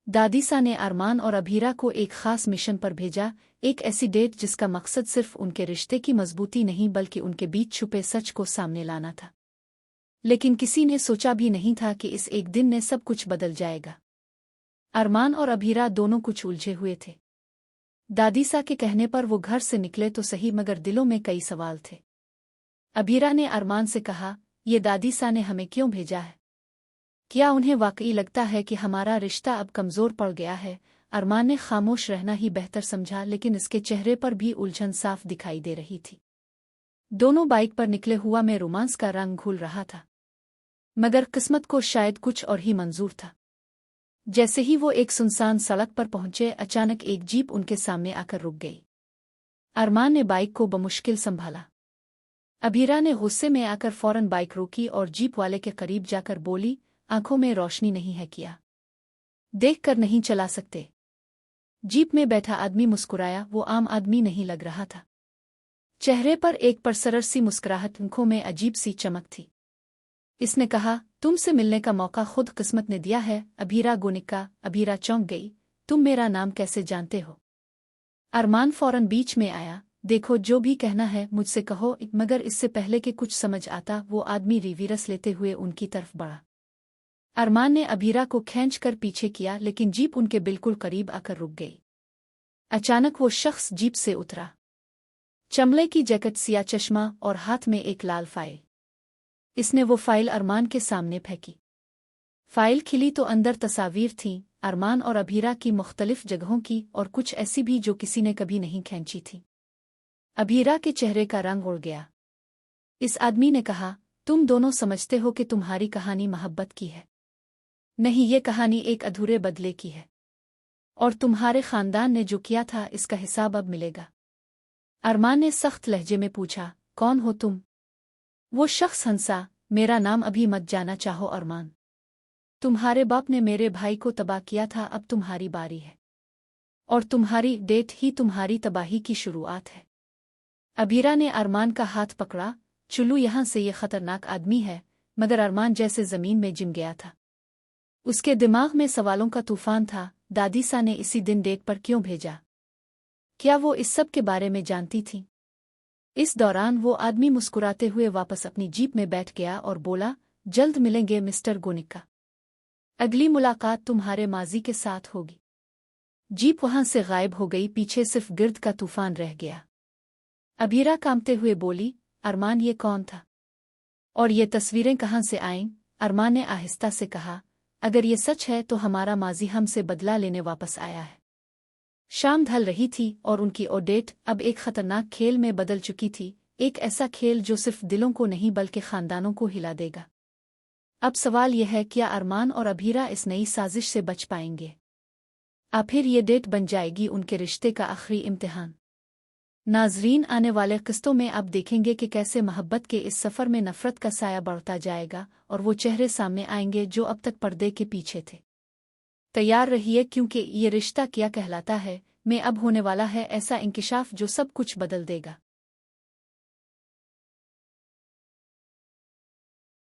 दादीसा ने अरमान और अभीरा को एक खास मिशन पर भेजा, एक ऐसी डेट जिसका मकसद सिर्फ उनके रिश्ते की मजबूती नहीं बल्कि उनके बीच छुपे सच को सामने लाना था। लेकिन किसी ने सोचा भी नहीं था कि इस एक दिन ने सब कुछ बदल जाएगा। अरमान और अभीरा दोनों कुछ उलझे हुए थे। दादीसा के कहने पर वो घर से निकले तो सही, मगर दिलों में कई सवाल थे। अभीरा ने अरमान से कहा, ये दादीसा ने हमें क्यों भेजा है? क्या उन्हें वाकई लगता है कि हमारा रिश्ता अब कमज़ोर पड़ गया है? अरमान ने खामोश रहना ही बेहतर समझा, लेकिन इसके चेहरे पर भी उलझन साफ दिखाई दे रही थी। दोनों बाइक पर निकले हुआ में रोमांस का रंग घुल रहा था, मगर किस्मत को शायद कुछ और ही मंजूर था। जैसे ही वो एक सुनसान सड़क पर पहुंचे, अचानक एक जीप उनके सामने आकर रुक गई। अरमान ने बाइक को बमुश्किल संभाला। अभीरा ने गुस्से में आकर फौरन बाइक रोकी और जीप वाले के करीब जाकर बोली, आंखों में रोशनी नहीं है क्या? देखकर नहीं चला सकते? जीप में बैठा आदमी मुस्कुराया। वो आम आदमी नहीं लग रहा था। चेहरे पर एक परसरर सी मुस्कुराहट, आंखों में अजीब सी चमक थी। इसने कहा, तुमसे मिलने का मौका खुद किस्मत ने दिया है, अभीरा गोनिका। अभीरा चौंक गई। तुम मेरा नाम कैसे जानते हो? अरमान फौरन बीच में आया। देखो, जो भी कहना है मुझसे कहो, मगर इससे पहले कि कुछ समझ आता वो आदमी रिवीरस लेते हुए उनकी तरफ बढ़ा। अरमान ने अभीरा को खींचकर पीछे किया, लेकिन जीप उनके बिल्कुल करीब आकर रुक गई। अचानक वो शख्स जीप से उतरा। चमड़े की जैकेट, सिया चश्मा और हाथ में एक लाल फाइल। इसने वो फाइल अरमान के सामने फेंकी। फाइल खिली तो अंदर तस्वीर थीं, अरमान और अभीरा की मुख्तलिफ जगहों की, और कुछ ऐसी भी जो किसी ने कभी नहीं खींची थी। अभीरा के चेहरे का रंग उड़ गया। इस आदमी ने कहा, तुम दोनों समझते हो कि तुम्हारी कहानी मोहब्बत की है? नहीं, ये कहानी एक अधूरे बदले की है, और तुम्हारे खानदान ने जो किया था इसका हिसाब अब मिलेगा। अरमान ने सख्त लहजे में पूछा, कौन हो तुम? वो शख्स हंसा, मेरा नाम अभी मत जाना चाहो अरमान। तुम्हारे बाप ने मेरे भाई को तबाह किया था, अब तुम्हारी बारी है, और तुम्हारी डेट ही तुम्हारी तबाही की शुरुआत है। अभीरा ने अरमान का हाथ पकड़ा। चुलू, यहाँ से ये खतरनाक आदमी है। मगर अरमान जैसे जमीन में जिम गया था। उसके दिमाग में सवालों का तूफान था। दादीसा ने इसी दिन डेट पर क्यों भेजा? क्या वो इस सब के बारे में जानती थी? इस दौरान वो आदमी मुस्कुराते हुए वापस अपनी जीप में बैठ गया और बोला, जल्द मिलेंगे मिस्टर गोनिका। अगली मुलाकात तुम्हारे माजी के साथ होगी। जीप वहां से गायब हो गई। पीछे सिर्फ गिर्द का तूफान रह गया। अभीरा कांपते हुए बोली, अरमान, ये कौन था? और ये तस्वीरें कहाँ से आईं? अरमान ने आहिस्ता से कहा, अगर ये सच है तो हमारा माजी हमसे बदला लेने वापस आया है। शाम ढल रही थी और उनकी ओडेट अब एक खतरनाक खेल में बदल चुकी थी, एक ऐसा खेल जो सिर्फ दिलों को नहीं बल्कि खानदानों को हिला देगा। अब सवाल यह है, क्या अरमान और अभीरा इस नई साजिश से बच पाएंगे? आखिर ये डेट बन जाएगी उनके रिश्ते का आखिरी इम्तिहान? नाजरीन, आने वाले किस्तों में आप देखेंगे कि कैसे मोहब्बत के इस सफ़र में नफ़रत का साया बढ़ता जाएगा और वो चेहरे सामने आएंगे जो अब तक पर्दे के पीछे थे। तैयार रहिए, क्योंकि ये रिश्ता क्या कहलाता है में अब होने वाला है ऐसा इंकिशाफ जो सब कुछ बदल देगा।